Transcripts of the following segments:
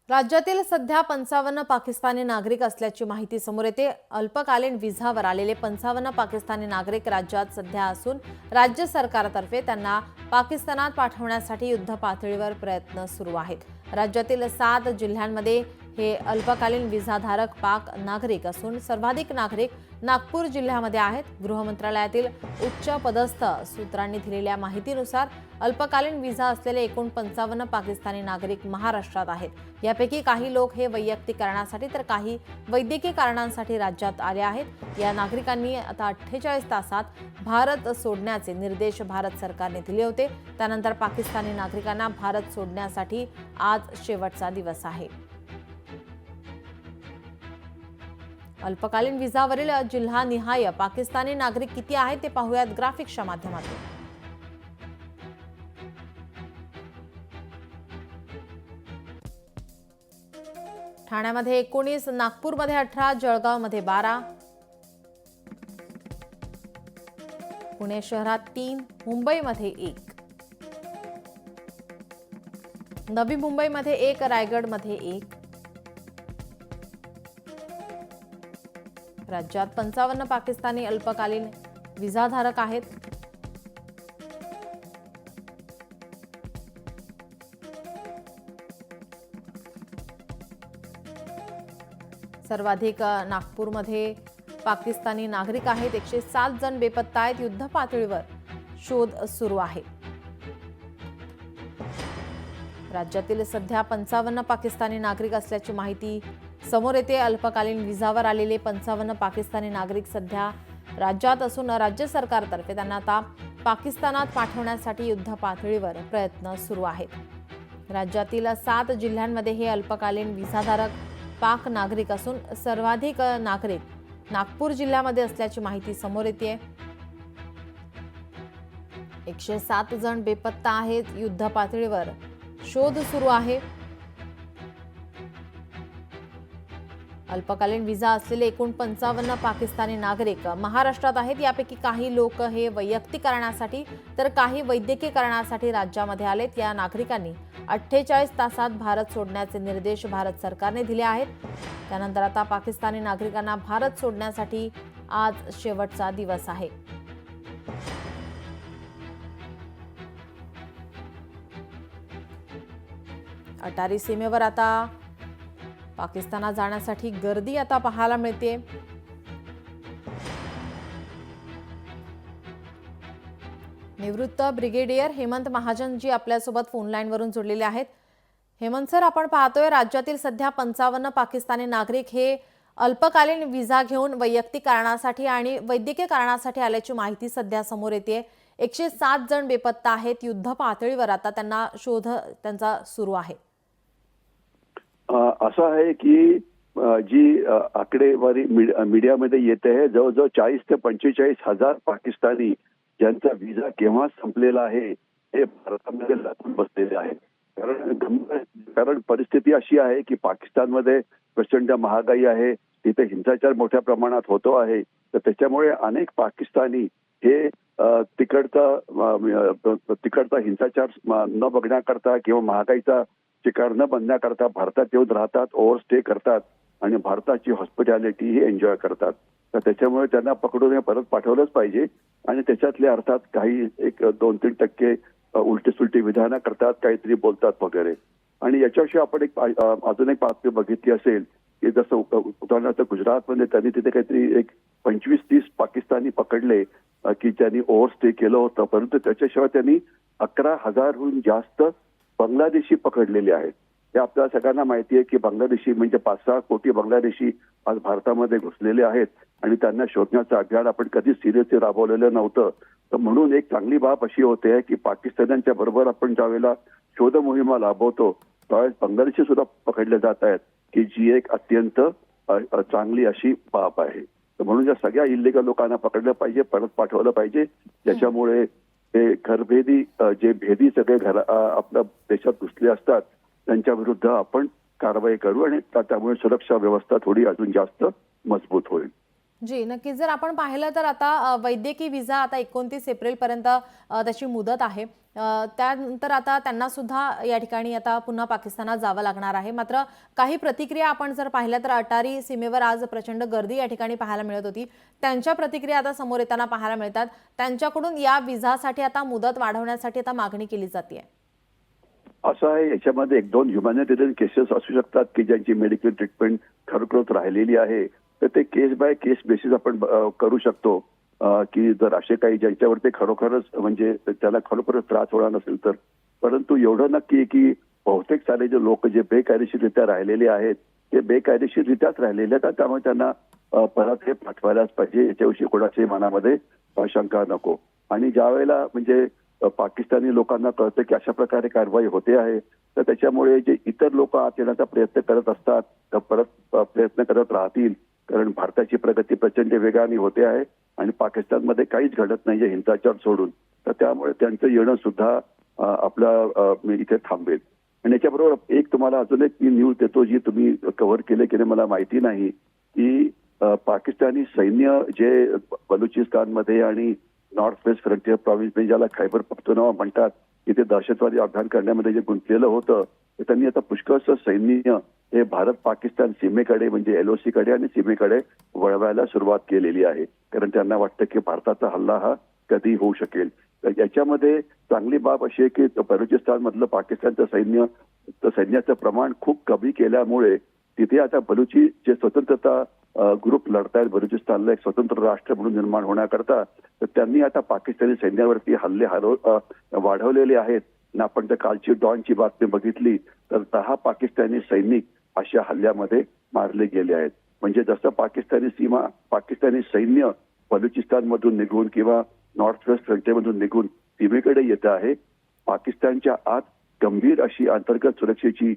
राज्यातील सध्या 55 पाकिस्तानी नागरिक असल्याची माहिती समोर येते। अल्पकालीन व्हिसावर आलेले 55 पाकिस्तानी नागरिक राज्यात सध्या असून राज्य सरकारतर्फे त्यांना पाकिस्तानात पाठवण्यासाठी युद्ध पातळीवर प्रयत्न सुरू आहेत। राज्यातील 7 जिल्ह्यांमध्ये हे अल्पकालीन व्हिसाधारक पाक नागरिक असून सर्वाधिक नागरिक नागपूर जिल्ह्यामध्ये आहेत। गृह मंत्रालयातील उच्च पदस्थ सूत्रांनी दिलेल्या माहितीनुसार अल्पकालीन व्हिसा असलेले एकूण 55 पाकिस्तानी नागरिक महाराष्ट्रात आहेत। यापैकी काही लोक हे वैयक्तिक कारणासाठी तर काही वैद्यकीय कारणांसाठी राज्यात आले आहेत। या नागरिकांनी आता 48 तासात भारत सोडण्याचे निर्देश भारत सरकारने दिले होते। त्यानंतर पाकिस्तानी नागरिकांना भारत सोडण्यासाठी आज शेवटचा दिवस आहे। अल्पकालीन व्हिसावरील जिल्हानिहाय पाकिस्तानी नागरिक किती आहेत ते पाहूयात ग्राफिक्सच्या माध्यमातून। ठाण्यामध्ये 19, नागपूरमध्ये 18, जळगावमध्ये 12, पुणे शहरात 3, मुंबईमध्ये 1, नवी मुंबईमध्ये 1, रायगडमध्ये 1। राज्यात 55 पाकिस्तानी अल्पकालीन व्हिसाधारक आहेत। सर्वाधिक नागपूरमध्ये पाकिस्तानी नागरिक आहेत। 107 जण बेपत्ता आहेत। युद्ध पातळीवर शोध सुरू आहे। राज्यातील सध्या 55 पाकिस्तानी नागरिक असल्याची माहिती समोर येते। अल्पकालीन व्हिसावर आलेले 55 पाकिस्तानी नागरिक सध्या राज्यात असून राज्य सरकारतर्फे त्यांना आता पाकिस्तानात पाठवण्यासाठी युद्ध पातळीवर प्रयत्न सुरू आहेत। राज्यातील 7 जिल्ह्यांमध्ये हे अल्पकालीन व्हिसाधारक पाक नागरिक असून सर्वाधिक नागरिक नागपूर जिल्ह्यामध्ये असल्याची माहिती समोर येते। 107 जण बेपत्ता आहेत। युद्ध पातळीवर शोध सुरू आहे। अल्पकालीन व्हिसा असलेले एकूण 55 पाकिस्तानी नागरिक महाराष्ट्रात आहेत। यापैकी काही लोक हे वैयक्तिक कारणासाठी तर काही वैद्यकीय कारणासाठी राज्यामध्ये आलेत। या नागरिकांनी 48 तासात भारत सोडण्याचे निर्देश भारत सरकारने दिले आहेत। त्यानंतर आता पाकिस्तानी नागरिकांना भारत सोडण्यासाठी आज शेवटचा दिवस आहे। अटारी सीमेवर आता पाकिस्तानात जाण्यासाठी गर्दी आता पाहायला मिळते। निवृत्त ब्रिगेडियर हेमंत महाजन जी आपल्यासोबत फोन लाईन वरून जोडलेले आहेत। हेमंत सर, आपण पाहतोय राज्यातील सध्या 55 पाकिस्तानी नागरिक हे अल्पकालीन व्हिसा घेऊन वैयक्तिक कारणासाठी आणि वैद्यकीय कारणासाठी आल्याची माहिती सध्या समोर येते। 107 जण बेपत्ता आहेत। युद्ध पातळीवर आता त्यांना शोध त्यांचा सुरू आहे। असं आहे की जी आकडेवारी मीडियामध्ये येते आहे, जवळजवळ 40 ते 45 हजार पाकिस्तानी ज्यांचा व्हिसा केव्हा संपलेला आहे हे भारतामध्ये लपून बसलेले आहेत। कारण परिस्थिती अशी आहे की पाकिस्तानमध्ये प्रचंड महागाई आहे, तिथे हिंसाचार मोठ्या प्रमाणात होतो आहे। तर त्याच्यामुळे अनेक पाकिस्तानी हे तिकडचा हिंसाचार न बघण्याकरता किंवा महागाईचा शिकार न बनण्याकरता भारतात येऊन राहतात, ओव्हरस्टे करतात आणि भारताची हॉस्पिटॅलिटी ही एन्जॉय करतात। तर त्याच्यामुळे त्यांना पकडून परत पाठवलंच पाहिजे आणि त्याच्यातले अर्थात काही 1-2-3% उलटी सुलटी विधानं करतात, काहीतरी बोलतात वगैरे। आणि याच्याविषयी आपण अजून एक बातमी बघितली असेल की जसं उदाहरणार्थ गुजरातमध्ये त्यांनी तिथे काहीतरी 25-30 पाकिस्तानी पकडले की ज्यांनी ओव्हरस्टे केलं होतं, परंतु त्याच्याशिवाय त्यांनी 11,000हून जास्त बांगलादेशी पकडलेले आहेत। हे आपल्या सगळ्यांना माहिती आहे की बांगलादेशी म्हणजे 5-6 कोटी बांगलादेशी आज भारतामध्ये घुसलेले आहेत आणि त्यांना शोधण्याचं अभियान आपण कधीच सिरियसली राबवलेलं नव्हतं। तर म्हणून एक चांगली बाब अशी होते की पाकिस्तान्यांच्या बरोबर आपण ज्यावेळेला शोध मोहिमा राबवतो त्यावेळेस बांगलादेशी सुद्धा पकडले जात आहेत, की जी एक अत्यंत चांगली अशी बाब आहे। तर म्हणून या सगळ्या इल्लीगल लोकांना पकडलं पाहिजे, परत पाठवलं पाहिजे। त्याच्यामुळे हे घरभेदी जे भेदी सगळे आपल्या देशात घुसले असतात त्यांच्या विरुद्ध आपण कारवाई करू आणि त्यामुळे सुरक्षा व्यवस्था थोडी अजून जास्त मजबूत होईल। जी, नक्कीच. जर आपण पाहिलं तर आता वैद्यकीय व्हिसा आता 29 एप्रिलपर्यंत त्याची मुदत आहे. त्यानंतर आता त्यांना सुद्धा या ठिकाणी आता पुन्हा पाकिस्तानात जावं लागणार आहे. मात्र काही प्रतिक्रिया आपण जर पाहिल्या तर अटारी सीमेवर आज प्रचंड गर्दी या ठिकाणी पाहायला मिळत होती. त्यांच्या प्रतिक्रिया आता समोर येताना पाहायला मिळतात. त्यांच्याकडून या व्हिसासाठी आता मुदत वाढवण्यासाठी आता मागणी केली जाते. असं आहे, याच्यामध्ये 1-2 ह्युमॅनिटेरियन केसेस असू शकतात की ज्यांची मेडिकल ट्रीटमेंट खरोखरच राहिलेली आहे. तर ते केस बाय केस बेसिस आपण करू शकतो की जर असे काही ज्यांच्यावर ते खरोखरच म्हणजे त्याला खरोखरच त्रास होणार नसेल तर. परंतु एवढं नक्की आहे की बहुतेक सारे जे लोक जे बेकायदेशीररित्या राहिलेले आहेत ते बेकायदेशीररित्याच राहिलेले आहेत. त्यामुळे त्यांना परत हे पाठवायलाच पाहिजे, याच्याविषयी कोणाच्याही मनामध्ये शंका नको. आणि ज्या वेळेला म्हणजे पाकिस्तानी लोकांना कळतं की अशा प्रकारे कारवाई होते आहे, तर त्याच्यामुळे जे इतर लोक आत येण्याचा प्रयत्न करत असतात तर परत प्रयत्न करत राहतील. कारण भारताची प्रगती प्रचंड वेगाने होते आहे आणि पाकिस्तानमध्ये काहीच घडत नाहीये हिंसाचार सोडून. तर त्यामुळे त्यांचं येणं सुद्धा इथे थांबेल. आणि याच्याबरोबर एक तुम्हाला अजून एक मी न्यूज देतो जी तुम्ही कव्हर केले की नाही मला माहिती नाही, की पाकिस्तानी सैन्य जे बलुचिस्तानमध्ये आणि नॉर्थ वेस्ट फ्रंटियर प्रॉव्हिन्स म्हणजे ज्याला खैबर पख्तूनख्वा म्हणतात, तिथे दहशतवादी अभियान करण्यामध्ये जे गुंतलेलं होतं, तर त्यांनी आता पुष्कळसं सैन्य हे भारत पाकिस्तान सीमेकडे म्हणजे LOC कडे आणि सीमेकडे वळवायला सुरुवात केलेली आहे. कारण त्यांना वाटतं की भारताचा हल्ला हा कधी होऊ शकेल. तर याच्यामध्ये चांगली बाब अशी आहे की बलुचिस्तान मधलं पाकिस्तानचं सैन्याचं प्रमाण खूप कमी केल्यामुळे तिथे आता बलुची जे स्वतंत्रता ग्रुप लढतायत बलुचिस्तानला एक स्वतंत्र राष्ट्र म्हणून निर्माण होण्याकरता, तर त्यांनी आता पाकिस्तानी सैन्यावरती हल्ले वाढवलेले आहेत. आणि आपण त्या कालची डॉनची बातमी बघितली तर 10 पाकिस्तानी सैनिक अशा हल्ल्यामध्ये मारले गेले आहेत. म्हणजे जसं पाकिस्तानी सैन्य बलुचिस्तानमधून निघून किंवा नॉर्थ वेस्ट फ्रंटियरमधून निघून सीमेकडे येत आहे, पाकिस्तानच्या आत गंभीर अशी अंतर्गत सुरक्षेची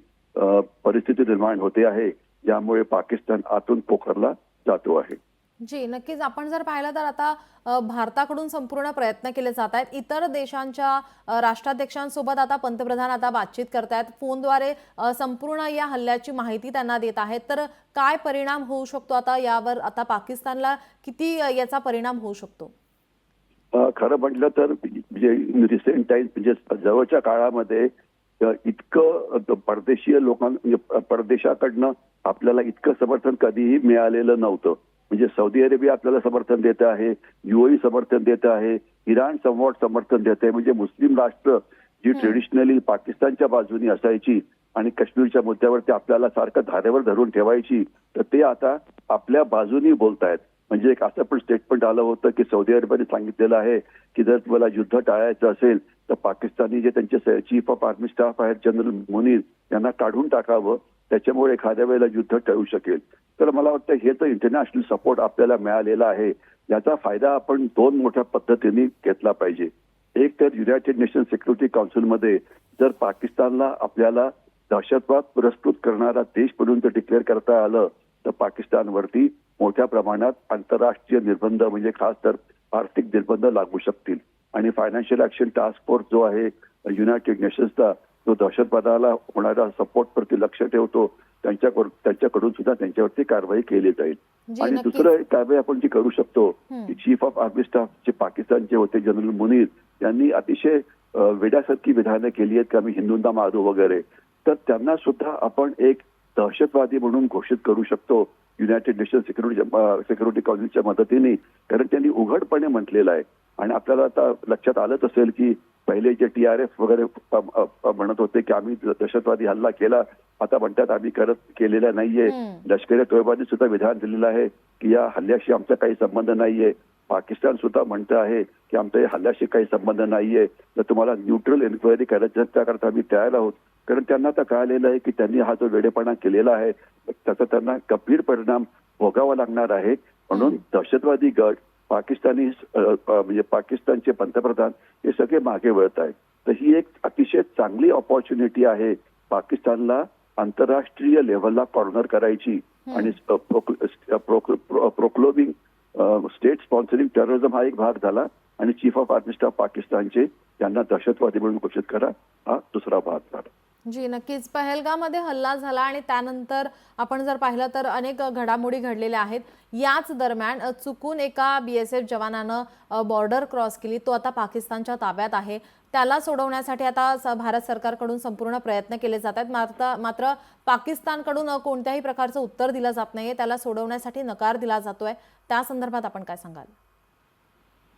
परिस्थिती निर्माण होते आहे, ज्यामुळे पाकिस्तान आतून पोखरला जातो आहे. जी, नक्कीच. आपण जर पाहिलं तर आता भारताकडून संपूर्ण प्रयत्न केले जात आहेत. इतर देशांच्या राष्ट्राध्यक्षांसोबत आता पंतप्रधान आता बातचीत करतायत. फोनद्वारे संपूर्ण या हल्ल्याची माहिती त्यांना देत आहेत. तर काय परिणाम होऊ शकतो आता यावर? आता पाकिस्तानला किती याचा परिणाम होऊ शकतो? खरं म्हटलं तर म्हणजे रिसेंट टाइम म्हणजे जवळच्या काळामध्ये इतकं परदेशीय म्हणजे परदेशाकडनं आपल्याला इतकं समर्थन कधीही मिळालेलं नव्हतं. म्हणजे सौदी अरेबिया आपल्याला समर्थन देत आहे, UAE समर्थन देत आहे, इराण समवॉट समर्थन देत आहे. म्हणजे मुस्लिम राष्ट्र जी ट्रेडिशनली पाकिस्तानच्या बाजूनी असायची आणि काश्मीरच्या मुद्द्यावरती आपल्याला सारखं धारेवर धरून ठेवायची, तर ते आता आपल्या बाजूनी बोलतायत. म्हणजे एक असं पण स्टेटमेंट आलं होतं की सौदी अरेबियाने सांगितलेलं आहे की जर तुम्हाला युद्ध टाळायचं असेल तर पाकिस्तानी जे त्यांचे चीफ ऑफ आर्मी स्टाफ आहेत जनरल मुनीर यांना काढून टाकावं, त्याच्यामुळे एखाद्या वेळेला युद्ध टळू शकेल. तर मला वाटतं हे तर इंटरनॅशनल सपोर्ट आपल्याला मिळालेला आहे, याचा फायदा आपण 2 मोठ्या पद्धतीने घेतला पाहिजे. एक तर युनायटेड नेशन सिक्युरिटी काउन्सिलमध्ये जर पाकिस्तानला आपल्याला दहशतवाद पुरस्कृत करणारा देश म्हणून जर डिक्लेअर करता आलं तर पाकिस्तानवरती मोठ्या प्रमाणात आंतरराष्ट्रीय निर्बंध म्हणजे खास तर आर्थिक निर्बंध लागू शकतील. आणि फायनान्शियल ऍक्शन टास्क फोर्स जो आहे युनायटेड नेशन्सचा, जो दहशतवादाला होणाऱ्या सपोर्टवरती लक्ष ठेवतो, त्यांच्याकडून सुद्धा त्यांच्यावरती कारवाई केली जाईल. आणि दुसरं एक कारवाई आपण जी करू शकतो की चीफ ऑफ आर्मी स्टाफ जे पाकिस्तानचे होते जनरल मुनीर यांनी अतिशय वेड्यासारखी विधानं केली आहेत की आम्ही हिंदूंना मारू वगैरे, तर त्यांना सुद्धा आपण एक दहशतवादी म्हणून घोषित करू शकतो युनायटेड नेशन सिक्युरिटी काउन्सिलच्या मदतीने. कारण त्यांनी उघडपणे म्हटलेलं आहे. आणि आपल्याला आता लक्षात आलंच असेल की पहिले जे TRF वगैरे म्हणत होते की आम्ही दहशतवादी हल्ला केला, आता म्हणतात आम्ही केलेला नाहीये. लष्कर-ए-तोयबाने सुद्धा विधान दिलेलं आहे की या हल्ल्याशी आमचा काही संबंध नाहीये. पाकिस्तान सुद्धा म्हणतं आहे की आमच्या या हल्ल्याशी काही संबंध नाहीये, तर तुम्हाला न्यूट्रल एन्क्वायरी करायची त्याकरता आम्ही तयार आहोत. कारण त्यांना आता कळालेलं आहे की त्यांनी हा जो वेडेपणा केलेला आहे त्याचा त्यांना गंभीर परिणाम भोगावा लागणार आहे. म्हणून दहशतवादी गट म्हणजे पाकिस्तानचे पंतप्रधान हे सगळे मागे वळत आहेत. तर ही एक अतिशय चांगली ऑपॉर्च्युनिटी आहे पाकिस्तानला आंतरराष्ट्रीय लेव्हलला कॉर्नर करायची. आणि प्रोक्लोबिंग स्टेट स्पॉन्सरिंग टेररिझम हा एक भाग झाला आणि चीफ ऑफ आर्मी स्टाफ पाकिस्तानचे यांना दहशतवादी म्हणून घोषित करा हा दुसरा भाग झाला. जी, नक्कीच. पहलगाममध्ये हल्ला झाला आणि त्यानंतर आपण जर पाहिलं तर अनेक घडामोडी घडलेल्या आहेत. याच दरम्यान चुकून एका BSF जवानानं बॉर्डर क्रॉस केली. तो आता पाकिस्तानच्या ताब्यात आहे. त्याला सोडवण्यासाठी आता भारत सरकारकडून संपूर्ण प्रयत्न केले जात आहेत. मात्र पाकिस्तानकडून कोणत्याही प्रकारचं उत्तर दिलं जात नाहीये. त्याला सोडवण्यासाठी नकार दिला जातोय. त्या संदर्भात आपण काय सांगाल?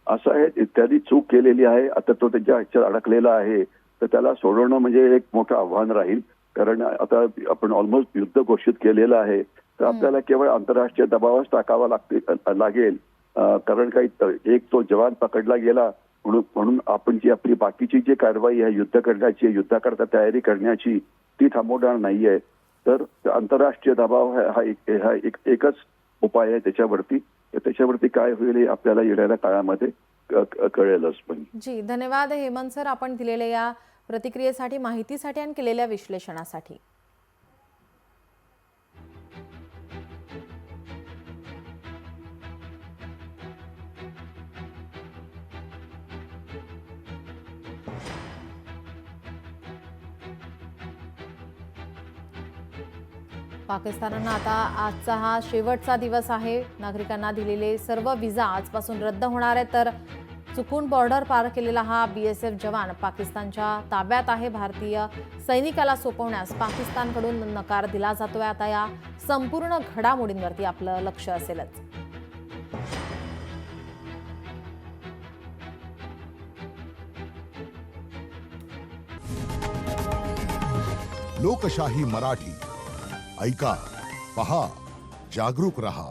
असं आहे, त्यांनी चूक केलेली आहे. आता तो त्याच्या ह्याच्यात अडकलेला आहे, तर त्याला सोडवणं म्हणजे एक मोठं आव्हान राहील. कारण आता आपण ऑलमोस्ट युद्ध घोषित केलेलं आहे, तर आपल्याला केवळ आंतरराष्ट्रीय दबावच टाकावा लागेल. कारण काही एक तो जवान पकडला गेला म्हणून आपण जी आपली बाकीची जी कारवाई आहे युद्ध करण्याची, युद्धाकरता तयारी करण्याची, ती थांबवणार नाहीये. तर आंतरराष्ट्रीय दबाव हा एकच उपाय आहे त्याच्यावरती. त्याच्यावरती काय होईल हे आपल्याला येणाऱ्या काळामध्ये कळेलच. पण जी, धन्यवाद हेमंत सर, आपण दिलेल्या या प्रतिक्रियेसाठी, माहितीसाठी आणि केलेल्या विश्लेषणासाठी. पाकिस्तानानं आता आजचा हा शेवटचा दिवस आहे. नागरिकांना दिलेले सर्व व्हिसा आजपासून रद्द होणार आहे. तर चुकून बॉर्डर पार केलेला हा BSF जवान पाकिस्तानच्या ताब्यात आहे. भारतीय सैनिकाला सोपवण्यास पाकिस्तानकडून नकार दिला जातोय. आता या संपूर्ण घडामोडींवरती आपलं लक्ष असेलच. लोकशाही मराठी ऐका, पहा, जागरूक रहा.